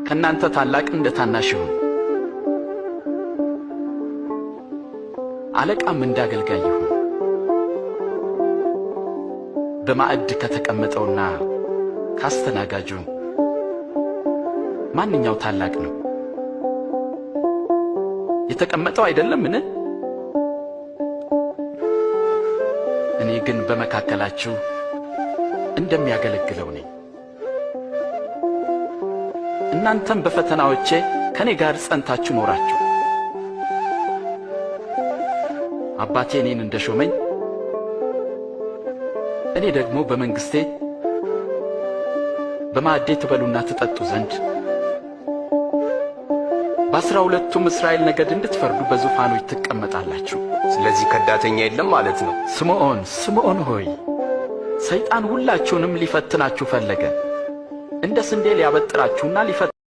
ከናንተ ታላቅ እንደ ታናሽ ይሁን፣ አለቃም እንዳገልጋይ ይሁን። በማዕድ ከተቀመጠውና ካስተናጋጁ ማንኛው ታላቅ ነው? የተቀመጠው አይደለምን? እኔ ግን በመካከላችሁ እንደሚያገለግለው ነኝ። እናንተም በፈተናዎቼ ከኔ ጋር ጸንታችሁ ኖራችሁ። አባቴ እኔን እንደሾመኝ እኔ ደግሞ በመንግሥቴ በማዕዴ ትበሉና ትጠጡ ዘንድ በ12ቱም እስራኤል ነገድ እንድትፈርዱ በዙፋኖች ትቀመጣላችሁ። ስለዚህ ከዳተኛ የለም ማለት ነው። ስምዖን ሆይ ሰይጣን ሁላችሁንም ሊፈትናችሁ ፈለገ፣ እንደ ስንዴ ሊያበጥራችሁና